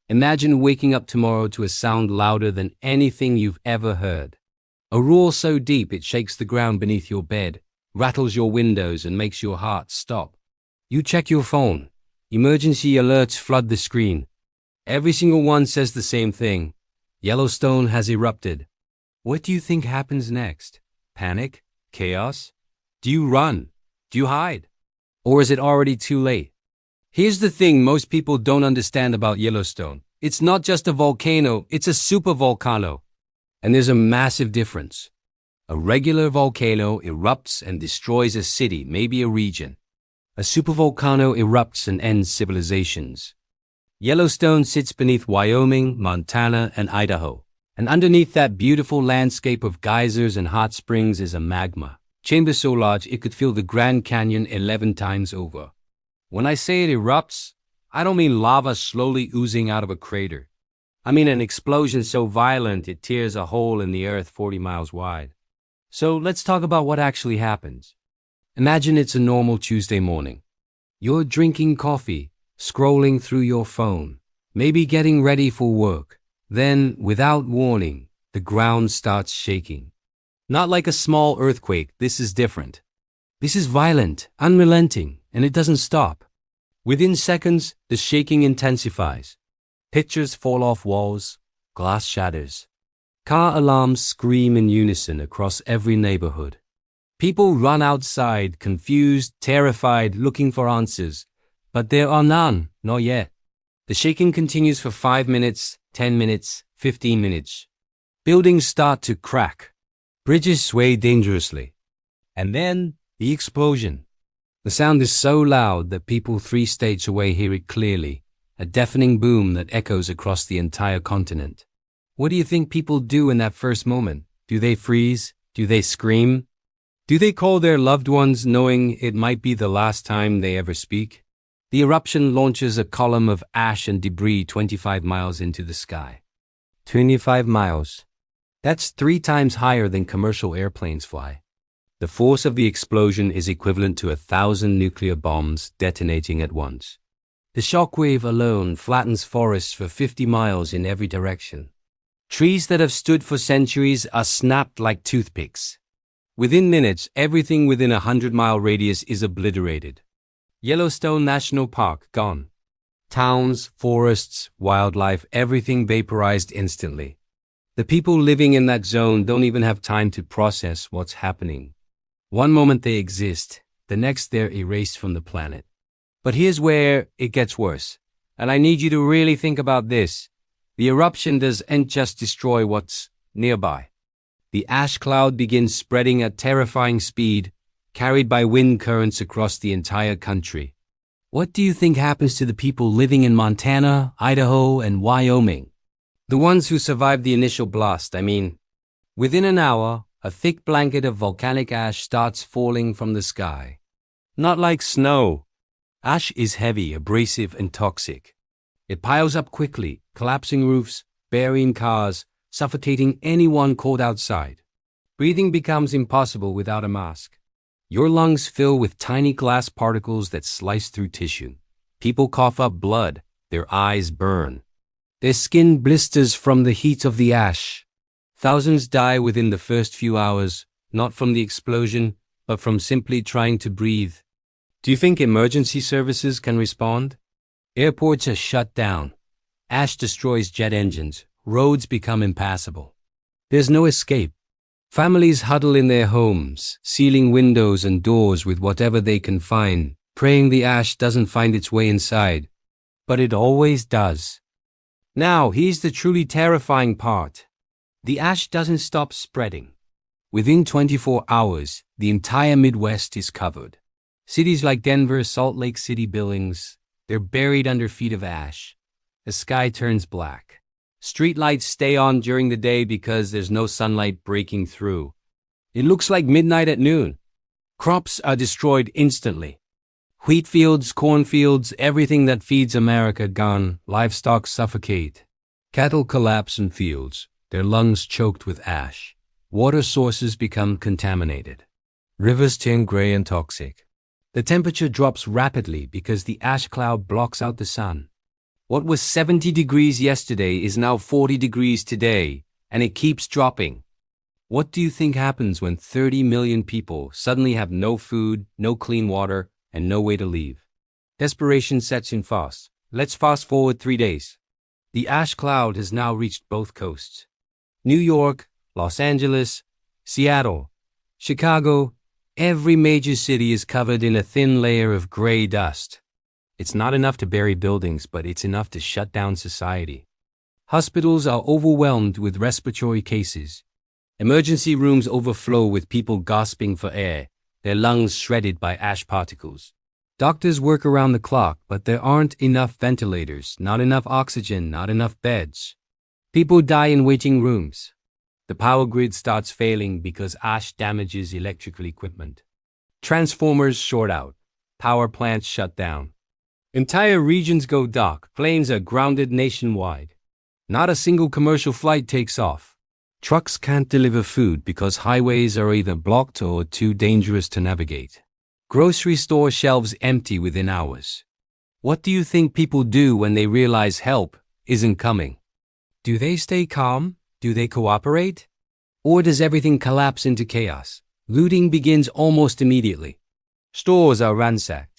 Imagine waking up tomorrow to a sound louder than anything you've ever heard. A roar so deep it shakes the ground beneath your bed, rattles your windows, and makes your heart stop. You check your phone. Emergency alerts flood the screen. Every single one says the same thing. Yellowstone has erupted. What do you think happens next? Panic? Chaos? Do you run? Do you hide? Or is it already too late? Here's the thing most people don't understand about Yellowstone. It's not just a volcano, it's a supervolcano. And there's a massive difference. A regular volcano erupts and destroys a city, maybe a region. A supervolcano erupts and ends civilizations. Yellowstone sits beneath Wyoming, Montana, and Idaho. And underneath that beautiful landscape of geysers and hot springs is a magma chamber so large it could fill the Grand Canyon 11 times over. When I say it erupts, I don't mean lava slowly oozing out of a crater. I mean an explosion so violent it tears a hole in the earth 40 miles wide. So let's talk about what actually happens. Imagine it's a normal Tuesday morning. You're drinking coffee, scrolling through your phone, maybe getting ready for work. Then, without warning, the ground starts shaking. Not like a small earthquake, this is different. This is violent, unrelenting, and it doesn't stop. Within seconds, the shaking intensifies. Pictures fall off walls, glass shatters. Car alarms scream in unison across every neighborhood. People run outside, confused, terrified, looking for answers. But there are none, not yet. The shaking continues for 5 minutes, 10 minutes, 15 minutes. Buildings start to crack. Bridges sway dangerously. And then, the explosion. The sound is so loud that people 3 states away hear it clearly, a deafening boom that echoes across the entire continent. What do you think people do in that first moment? Do they freeze? Do they scream? Do they call their loved ones knowing it might be the last time they ever speak? The eruption launches a column of ash and debris 25 miles into the sky. 25 miles. That's 3 times higher than commercial airplanes fly. The force of the explosion is equivalent to 1,000 nuclear bombs detonating at once. The shockwave alone flattens forests for 50 miles in every direction. Trees that have stood for centuries are snapped like toothpicks. Within minutes, everything within a 100-mile radius is obliterated. Yellowstone National Park, gone. Towns, forests, wildlife, everything vaporized instantly. The people living in that zone don't even have time to process what's happening. One moment they exist, the next they're erased from the planet. But here's where it gets worse. And I need you to really think about this. The eruption doesn't just destroy what's nearby. The ash cloud begins spreading at terrifying speed, carried by wind currents across the entire country. What do you think happens to the people living in Montana, Idaho, and Wyoming? The ones who survived the initial blast, I mean. Within an hour, a thick blanket of volcanic ash starts falling from the sky. Not like snow. Ash is heavy, abrasive, and toxic. It piles up quickly, collapsing roofs, burying cars, suffocating anyone caught outside. Breathing becomes impossible without a mask. Your lungs fill with tiny glass particles that slice through tissue. People cough up blood. Their eyes burn. Their skin blisters from the heat of the ash. Thousands die within the first few hours, not from the explosion, but from simply trying to breathe. Do you think emergency services can respond? Airports are shut down. Ash destroys jet engines. Roads become impassable. There's no escape. Families huddle in their homes, sealing windows and doors with whatever they can find, praying the ash doesn't find its way inside. But it always does. Now, here's the truly terrifying part. The ash doesn't stop spreading. Within 24 hours, the entire Midwest is covered. Cities like Denver, Salt Lake City, Billings, they're buried under feet of ash. The sky turns black. Street lights stay on during the day because there's no sunlight breaking through. It looks like midnight at noon. Crops are destroyed instantly. Wheat fields, cornfields, everything that feeds America gone. Livestock suffocate. Cattle collapse in fields, their lungs choked with ash. Water sources become contaminated. Rivers turn gray and toxic. The temperature drops rapidly because the ash cloud blocks out the sun. What was 70 degrees yesterday is now 40 degrees today, and it keeps dropping. What do you think happens when 30 million people suddenly have no food, no clean water, and no way to leave? Desperation sets in fast. Let's fast forward 3 days. The ash cloud has now reached both coasts. New York, Los Angeles, Seattle, Chicago, every major city is covered in a thin layer of gray dust. It's not enough to bury buildings, but it's enough to shut down society. Hospitals are overwhelmed with respiratory cases. Emergency rooms overflow with people gasping for air, their lungs shredded by ash particles. Doctors work around the clock, but there aren't enough ventilators, not enough oxygen, not enough beds. People die in waiting rooms. The power grid starts failing because ash damages electrical equipment. Transformers short out. Power plants shut down. Entire regions go dark. Planes are grounded nationwide. Not a single commercial flight takes off. Trucks can't deliver food because highways are either blocked or too dangerous to navigate. Grocery store shelves empty within hours. What do you think people do when they realize help isn't coming? Do they stay calm? Do they cooperate? Or does everything collapse into chaos? Looting begins almost immediately. Stores are ransacked.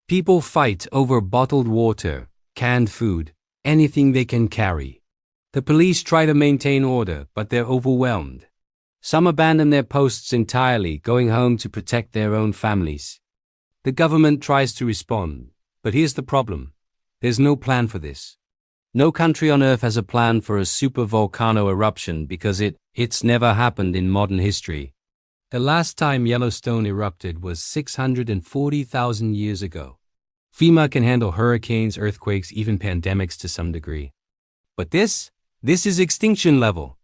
People fight over bottled water, canned food, anything they can carry. The police try to maintain order, but they're overwhelmed. Some abandon their posts entirely, going home to protect their own families. The government tries to respond, but here's the problem. There's no plan for this. No country on Earth has a plan for a supervolcano eruption because it's never happened in modern history. The last time Yellowstone erupted was 640,000 years ago. FEMA can handle hurricanes, earthquakes, even pandemics to some degree. But this is extinction level.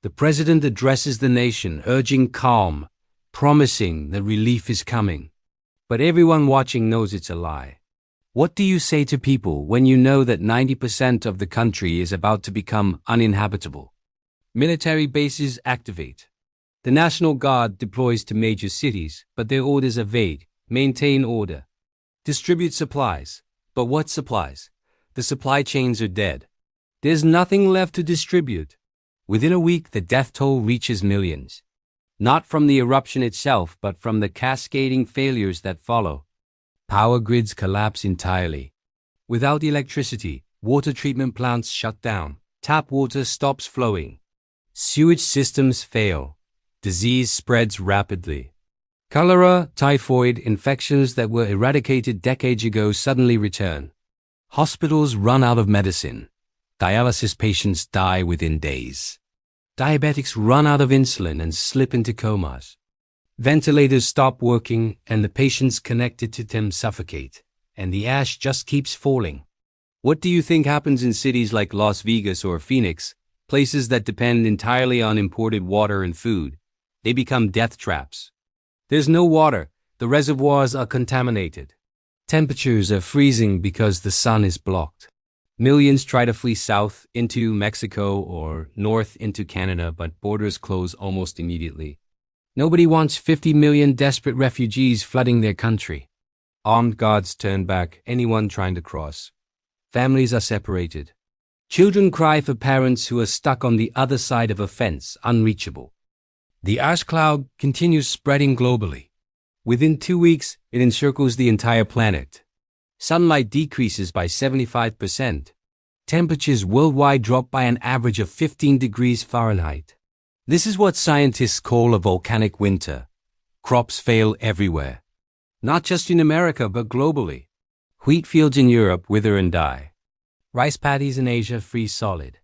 The president addresses the nation, urging calm, promising that relief is coming. But everyone watching knows it's a lie. What do you say to people when you know that 90% of the country is about to become uninhabitable? Military bases activate. The National Guard deploys to major cities, but their orders are vague. Maintain order. Distribute supplies. But what supplies? The supply chains are dead. There's nothing left to distribute. Within a week, the death toll reaches millions. Not from the eruption itself, but from the cascading failures that follow. Power grids collapse entirely. Without electricity, water treatment plants shut down. Tap water stops flowing. Sewage systems fail. Disease spreads rapidly. Cholera, typhoid, infections that were eradicated decades ago suddenly return. Hospitals run out of medicine. Dialysis patients die within days. Diabetics run out of insulin and slip into comas. Ventilators stop working and the patients connected to them suffocate, and the ash just keeps falling. What do you think happens in cities like Las Vegas or Phoenix, places that depend entirely on imported water and food? They become death traps. There's no water. The reservoirs are contaminated. Temperatures are freezing because the sun is blocked. Millions try to flee south into Mexico or north into Canada, but borders close almost immediately. Nobody wants 50 million desperate refugees flooding their country. Armed guards turn back anyone trying to cross. Families are separated. Children cry for parents who are stuck on the other side of a fence, unreachable. The ash cloud continues spreading globally. Within 2 weeks, it encircles the entire planet. Sunlight decreases by 75%. Temperatures worldwide drop by an average of 15 degrees Fahrenheit. This is what scientists call a volcanic winter. Crops fail everywhere. Not just in America, but globally. Wheat fields in Europe wither and die. Rice paddies in Asia freeze solid.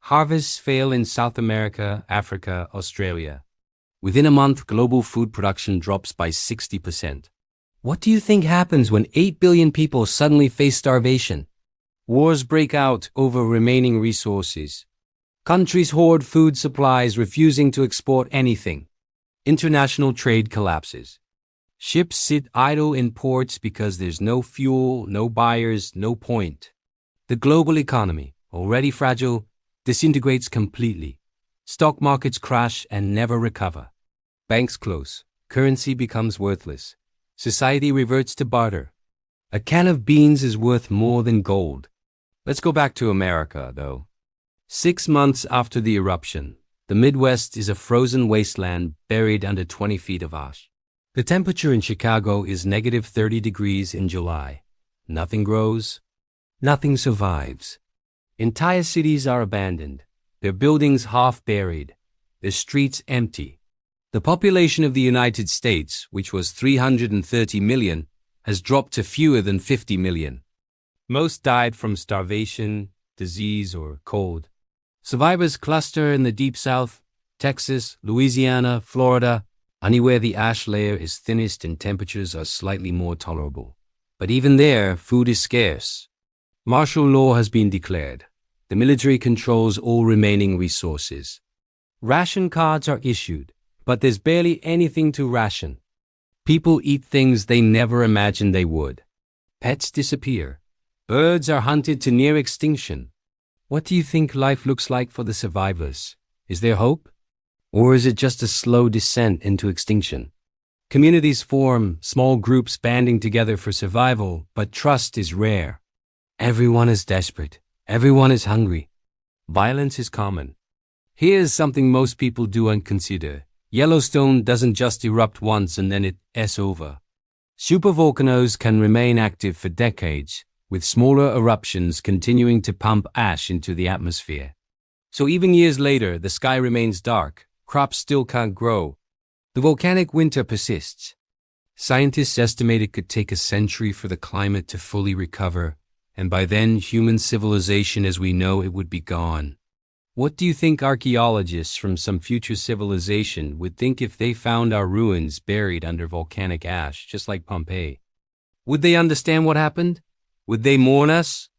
Harvests fail in South America, Africa, Australia. Within a month, global food production drops by 60%. What do you think happens when 8 billion people suddenly face starvation? Wars break out over remaining resources. Countries hoard food supplies, refusing to export anything. International trade collapses. Ships sit idle in ports because there's no fuel, no buyers, no point. The global economy, already fragile, disintegrates completely. Stock markets crash and never recover. Banks close. Currency becomes worthless. Society reverts to barter. A can of beans is worth more than gold. Let's go back to America, though. 6 months after the eruption, the Midwest is a frozen wasteland buried under 20 feet of ash. The temperature in Chicago is negative 30 degrees in July. Nothing grows. Nothing survives. Entire cities are abandoned, their buildings half buried, their streets empty. The population of the United States, which was 330 million, has dropped to fewer than 50 million. Most died from starvation, disease, or cold. Survivors cluster in the Deep South, Texas, Louisiana, Florida, anywhere the ash layer is thinnest and temperatures are slightly more tolerable. But even there, food is scarce. Martial law has been declared. The military controls all remaining resources. Ration cards are issued, but there's barely anything to ration. People eat things they never imagined they would. Pets disappear. Birds are hunted to near extinction. What do you think life looks like for the survivors? Is there hope? Or is it just a slow descent into extinction? Communities form, small groups banding together for survival, but trust is rare. Everyone is desperate. Everyone is hungry. Violence is common. Here's something most people do and consider. Yellowstone doesn't just erupt once and then it's over. Supervolcanoes can remain active for decades, with smaller eruptions continuing to pump ash into the atmosphere. So even years later, the sky remains dark, crops still can't grow. The volcanic winter persists. Scientists estimate it could take a century for the climate to fully recover, and by then human civilization as we know it would be gone. What do you think archaeologists from some future civilization would think if they found our ruins buried under volcanic ash, just like Pompeii? Would they understand what happened? Would they mourn us?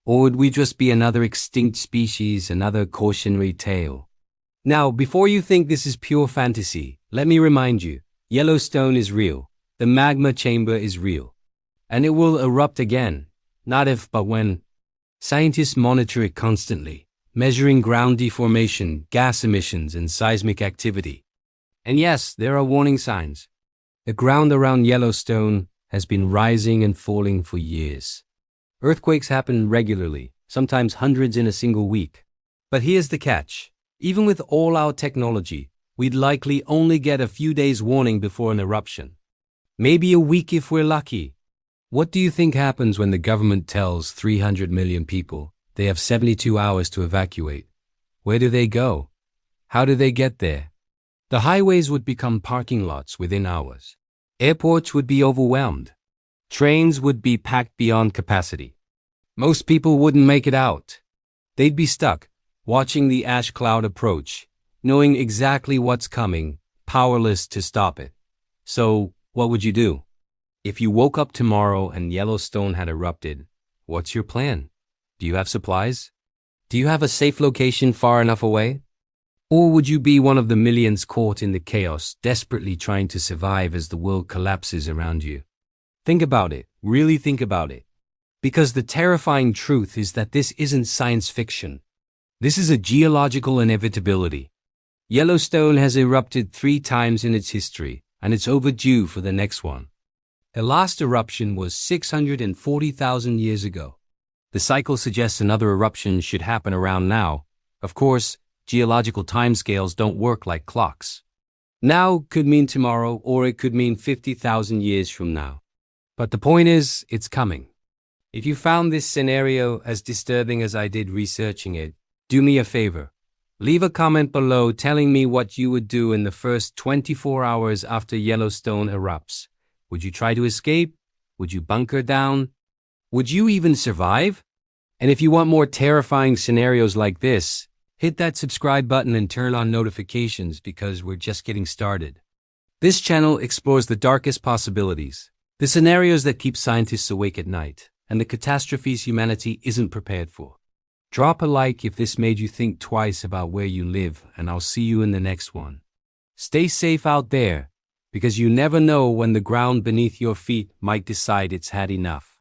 Or would we just be another extinct species, another cautionary tale? Now, before you think this is pure fantasy, let me remind you, Yellowstone is real. The magma chamber is real. And it will erupt again, not if but when. Scientists monitor it constantly, measuring ground deformation, gas emissions, and seismic activity. And yes, there are warning signs. The ground around Yellowstone has been rising and falling for years. Earthquakes happen regularly, sometimes hundreds in a single week. But here's the catch. Even with all our technology, we'd likely only get a few days warning before an eruption. Maybe a week if we're lucky. What do you think happens when the government tells 300 million people they have 72 hours to evacuate? Where do they go? How do they get there? The highways would become parking lots within hours. Airports would be overwhelmed. Trains would be packed beyond capacity. Most people wouldn't make it out. They'd be stuck, watching the ash cloud approach, knowing exactly what's coming, powerless to stop it. So, what would you do? If you woke up tomorrow and Yellowstone had erupted, what's your plan? Do you have supplies? Do you have a safe location far enough away? Or would you be one of the millions caught in the chaos, desperately trying to survive as the world collapses around you? Think about it. Really think about it. Because the terrifying truth is that this isn't science fiction. This is a geological inevitability. Yellowstone has erupted 3 times in its history, and it's overdue for the next one. The last eruption was 640,000 years ago. The cycle suggests another eruption should happen around now. Of course, geological timescales don't work like clocks. Now could mean tomorrow, or it could mean 50,000 years from now. But the point is, it's coming. If you found this scenario as disturbing as I did researching it, do me a favor. Leave a comment below telling me what you would do in the first 24 hours after Yellowstone erupts. Would you try to escape? Would you bunker down? Would you even survive? And if you want more terrifying scenarios like this, hit that subscribe button and turn on notifications because we're just getting started. This channel explores the darkest possibilities, the scenarios that keep scientists awake at night, and the catastrophes humanity isn't prepared for. Drop a like if this made you think twice about where you live, and I'll see you in the next one. Stay safe out there, because you never know when the ground beneath your feet might decide it's had enough.